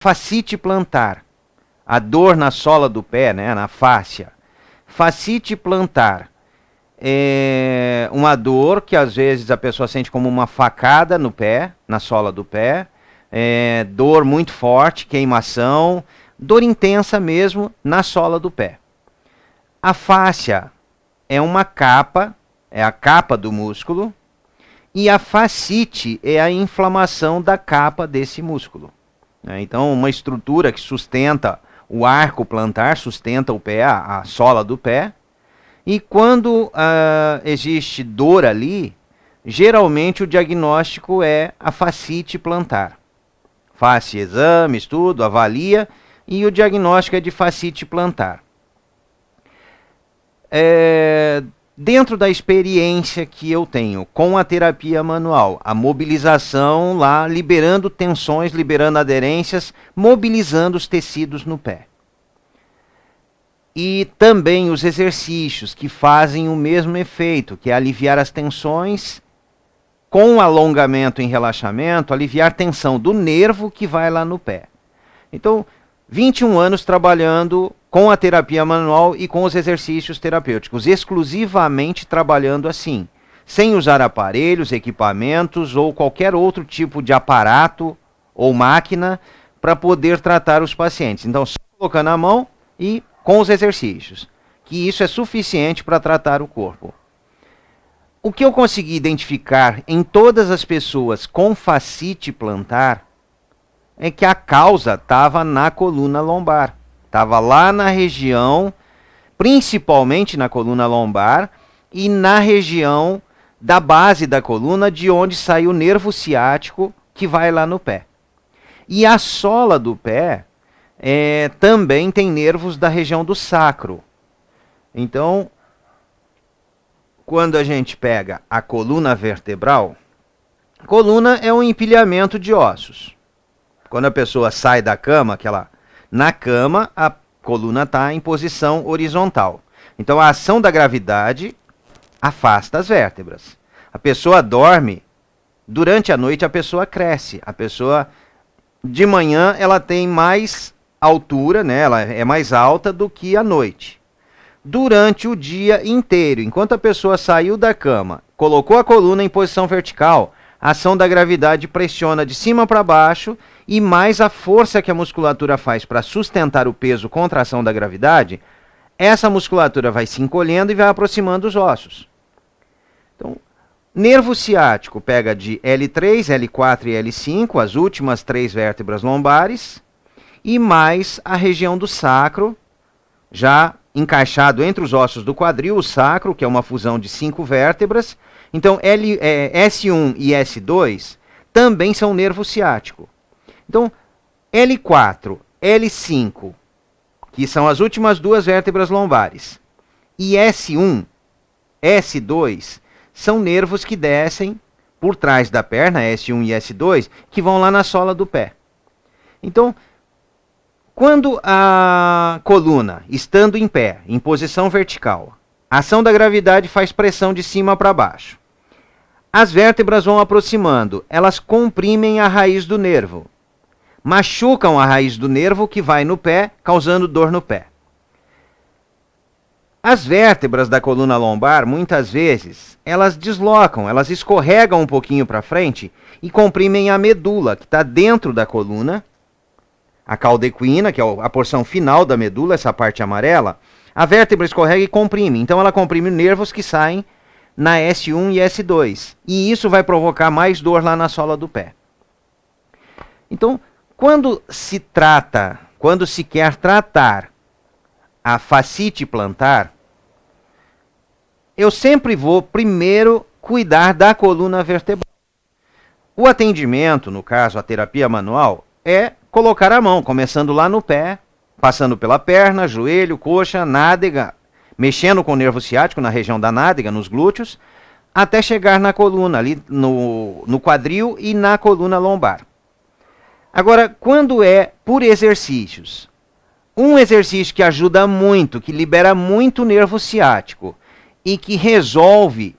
Fascite plantar, a dor na sola do pé, né, na fáscia. Fascite plantar é uma dor que às vezes a pessoa sente como uma facada no pé, na sola do pé, dor muito forte, queimação, dor intensa mesmo na sola do pé. A fáscia é uma capa, é a capa do músculo, e a fascite é a inflamação da capa desse músculo. Então, uma estrutura que sustenta o arco plantar, sustenta o pé, a sola do pé. E quando existe dor ali, geralmente o diagnóstico é a fascite plantar. Faz exames, tudo, avalia, e o diagnóstico é de fascite plantar. Dentro da experiência que eu tenho com a terapia manual, a mobilização lá, liberando tensões, liberando aderências, mobilizando os tecidos no pé. E também os exercícios que fazem o mesmo efeito, que é aliviar as tensões com alongamento e relaxamento, aliviar tensão do nervo que vai lá no pé. Então, 21 anos trabalhando com a terapia manual e com os exercícios terapêuticos, exclusivamente trabalhando assim, sem usar aparelhos, equipamentos ou qualquer outro tipo de aparato ou máquina para poder tratar os pacientes. Então, só colocando a mão e com os exercícios, que isso é suficiente para tratar o corpo. O que eu consegui identificar em todas as pessoas com fascite plantar é que a causa estava na coluna lombar. Estava lá na região, principalmente na coluna lombar e na região da base da coluna, de onde sai o nervo ciático que vai lá no pé. E a sola do pé também tem nervos da região do sacro. Então, quando a gente pega a coluna vertebral, coluna é um empilhamento de ossos. Quando a pessoa sai da cama, na cama, a coluna está em posição horizontal. Então, a ação da gravidade afasta as vértebras. A pessoa dorme, durante a noite a pessoa cresce. A pessoa, de manhã, ela tem mais altura, né? Ela é mais alta do que à noite. Durante o dia inteiro, enquanto a pessoa saiu da cama, colocou a coluna em posição vertical, a ação da gravidade pressiona de cima para baixo e mais a força que a musculatura faz para sustentar o peso contra a ação da gravidade, essa musculatura vai se encolhendo e vai aproximando os ossos. Então, nervo ciático pega de L3, L4 e L5, as últimas 3 vértebras lombares, e mais a região do sacro, já encaixado entre os ossos do quadril, o sacro, que é uma fusão de 5 vértebras. Então, S1 e S2 também são nervo ciático. Então, L4, L5, que são as últimas 2 vértebras lombares, e S1, S2, são nervos que descem por trás da perna, S1 e S2, que vão lá na sola do pé. Então, quando a coluna, estando em pé, em posição vertical, a ação da gravidade faz pressão de cima para baixo. As vértebras vão aproximando, elas comprimem a raiz do nervo. Machucam a raiz do nervo que vai no pé, causando dor no pé. As vértebras da coluna lombar, muitas vezes, elas deslocam, elas escorregam um pouquinho para frente e comprimem a medula, que está dentro da coluna. A cauda equina, que é a porção final da medula, essa parte amarela, a vértebra escorrega e comprime. Então ela comprime nervos que saem na S1 e S2. E isso vai provocar mais dor lá na sola do pé. Então, quando se quer tratar a fascite plantar, eu sempre vou primeiro cuidar da coluna vertebral. O atendimento, no caso a terapia manual, é colocar a mão, começando lá no pé, passando pela perna, joelho, coxa, nádega, mexendo com o nervo ciático na região da nádega, nos glúteos, até chegar na coluna, ali no quadril e na coluna lombar. Agora, quando é por exercícios, um exercício que ajuda muito, que libera muito o nervo ciático e que resolve,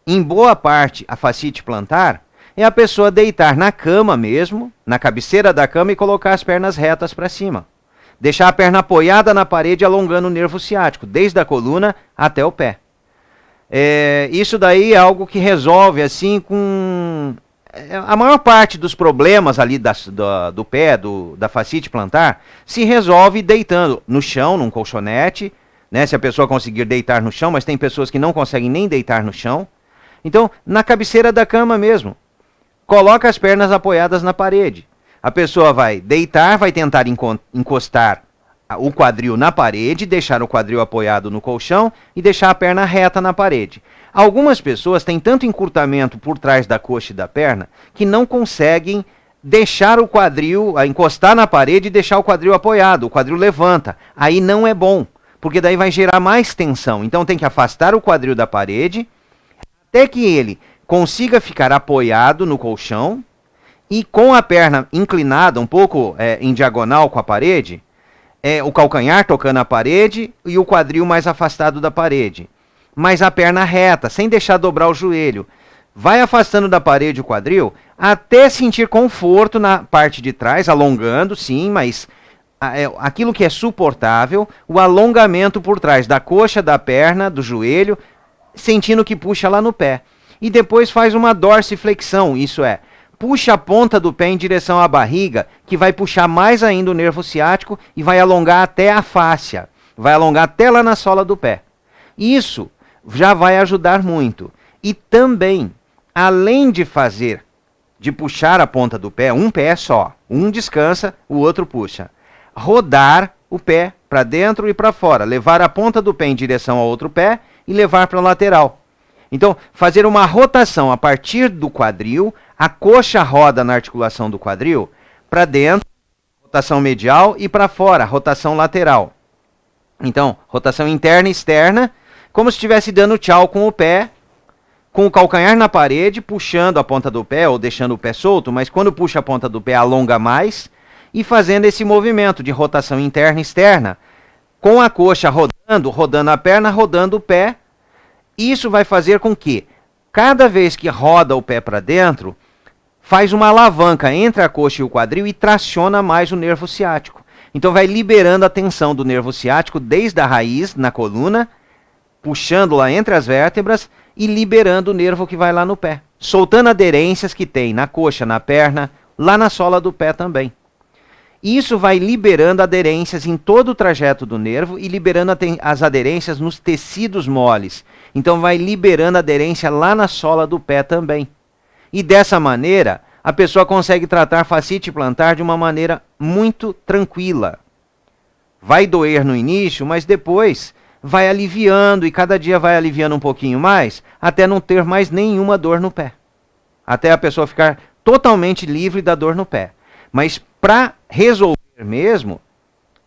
em boa parte, a fascite plantar, é a pessoa deitar na cama mesmo, na cabeceira da cama e colocar as pernas retas para cima. Deixar a perna apoiada na parede, alongando o nervo ciático, desde a coluna até o pé. Isso daí é algo que resolve assim com... A maior parte dos problemas ali do pé, da fascite plantar, se resolve deitando no chão, num colchonete, né, se a pessoa conseguir deitar no chão, mas tem pessoas que não conseguem nem deitar no chão. Então, na cabeceira da cama mesmo, coloca as pernas apoiadas na parede. A pessoa vai deitar, vai tentar encostar o quadril na parede, deixar o quadril apoiado no colchão e deixar a perna reta na parede. Algumas pessoas têm tanto encurtamento por trás da coxa e da perna que não conseguem deixar o quadril, encostar na parede e deixar o quadril apoiado. O quadril levanta. Aí não é bom, porque daí vai gerar mais tensão. Então tem que afastar o quadril da parede até que ele consiga ficar apoiado no colchão e com a perna inclinada, um pouco em diagonal com a parede, o calcanhar tocando a parede e o quadril mais afastado da parede. Mas a perna reta, sem deixar dobrar o joelho. Vai afastando da parede o quadril até sentir conforto na parte de trás, alongando, sim, mas aquilo que é suportável, o alongamento por trás da coxa, da perna, do joelho, sentindo que puxa lá no pé. E depois faz uma dorsiflexão, isso é, puxa a ponta do pé em direção à barriga, que vai puxar mais ainda o nervo ciático e vai alongar até a fáscia, vai alongar até lá na sola do pé. Isso já vai ajudar muito. E também, além de puxar a ponta do pé, um pé só, um descansa, o outro puxa. Rodar o pé para dentro e para fora, levar a ponta do pé em direção ao outro pé e levar para a lateral. Então, fazer uma rotação a partir do quadril, a coxa roda na articulação do quadril, para dentro, rotação medial, e para fora, rotação lateral. Então, rotação interna e externa, como se estivesse dando tchau com o pé, com o calcanhar na parede, puxando a ponta do pé ou deixando o pé solto, mas quando puxa a ponta do pé alonga mais, e fazendo esse movimento de rotação interna e externa, com a coxa rodando a perna, rodando o pé. Isso vai fazer com que, cada vez que roda o pé para dentro, faz uma alavanca entre a coxa e o quadril e traciona mais o nervo ciático. Então vai liberando a tensão do nervo ciático desde a raiz, na coluna, puxando lá entre as vértebras e liberando o nervo que vai lá no pé. Soltando aderências que tem na coxa, na perna, lá na sola do pé também. Isso vai liberando aderências em todo o trajeto do nervo e liberando as aderências nos tecidos moles. Então vai liberando aderência lá na sola do pé também. E dessa maneira, a pessoa consegue tratar fascite plantar de uma maneira muito tranquila. Vai doer no início, mas depois vai aliviando e cada dia vai aliviando um pouquinho mais, até não ter mais nenhuma dor no pé. Até a pessoa ficar totalmente livre da dor no pé. Mas para resolver mesmo,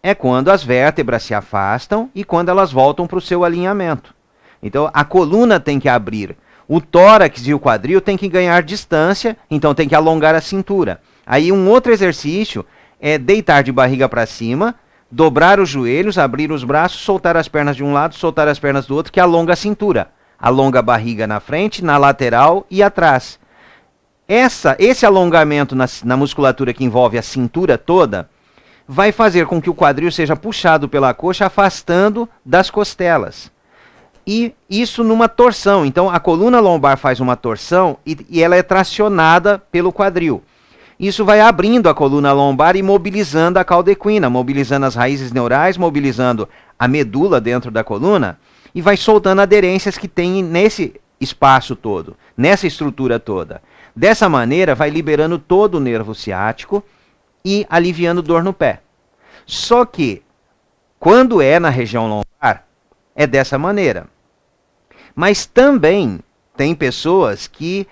é quando as vértebras se afastam e quando elas voltam para o seu alinhamento. Então a coluna tem que abrir, o tórax e o quadril tem que ganhar distância, então tem que alongar a cintura. Aí um outro exercício é deitar de barriga para cima, dobrar os joelhos, abrir os braços, soltar as pernas de um lado, soltar as pernas do outro, que alonga a cintura. Alonga a barriga na frente, na lateral e atrás. Esse alongamento na musculatura que envolve a cintura toda vai fazer com que o quadril seja puxado pela coxa, afastando das costelas. E isso numa torção. Então a coluna lombar faz uma torção e ela é tracionada pelo quadril. Isso vai abrindo a coluna lombar e mobilizando a cauda equina, mobilizando as raízes neurais, mobilizando a medula dentro da coluna e vai soltando aderências que tem nesse espaço todo, nessa estrutura toda. Dessa maneira, vai liberando todo o nervo ciático e aliviando dor no pé. Só que, quando é na região lombar, é dessa maneira. Mas também tem pessoas que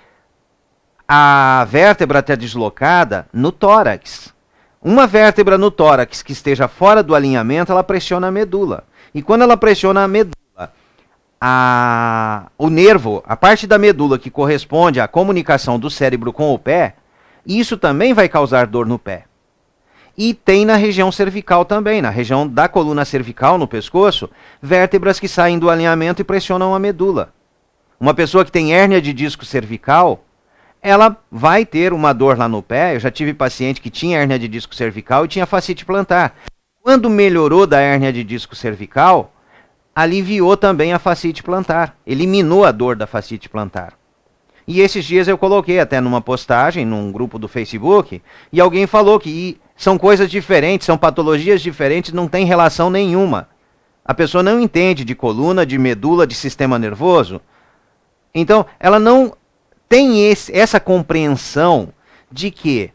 a vértebra está deslocada no tórax. Uma vértebra no tórax que esteja fora do alinhamento, ela pressiona a medula. E quando ela pressiona a medula, o nervo, a parte da medula que corresponde à comunicação do cérebro com o pé, isso também vai causar dor no pé. E tem na região cervical também, na região da coluna cervical, no pescoço, vértebras que saem do alinhamento e pressionam a medula. Uma pessoa que tem hérnia de disco cervical, ela vai ter uma dor lá no pé. Eu já tive paciente que tinha hérnia de disco cervical e tinha fascite plantar. Quando melhorou da hérnia de disco cervical, aliviou também a fascite plantar, eliminou a dor da fascite plantar. E esses dias eu coloquei até numa postagem, num grupo do Facebook, e alguém falou que são coisas diferentes, são patologias diferentes, não tem relação nenhuma. A pessoa não entende de coluna, de medula, de sistema nervoso. Então, ela não tem essa compreensão de que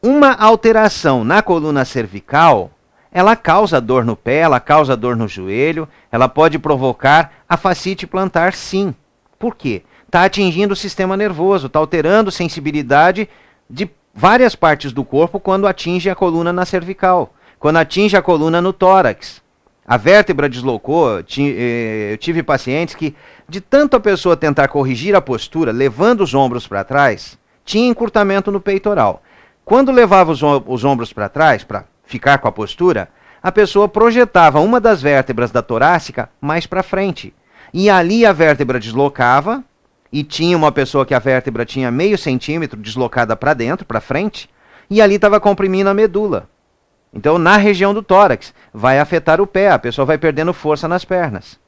uma alteração na coluna cervical, ela causa dor no pé, ela causa dor no joelho, ela pode provocar a fascite plantar, sim. Por quê? Está atingindo o sistema nervoso, está alterando a sensibilidade de várias partes do corpo quando atinge a coluna na cervical, quando atinge a coluna no tórax. A vértebra deslocou. Eu tive pacientes que, de tanto a pessoa tentar corrigir a postura, levando os ombros para trás, tinha encurtamento no peitoral. Quando levava os ombros para trás, para ficar com a postura, a pessoa projetava uma das vértebras da torácica mais para frente. E ali a vértebra deslocava, e tinha uma pessoa que a vértebra tinha meio centímetro deslocada para dentro, para frente, e ali estava comprimindo a medula. Então, na região do tórax, vai afetar o pé, a pessoa vai perdendo força nas pernas.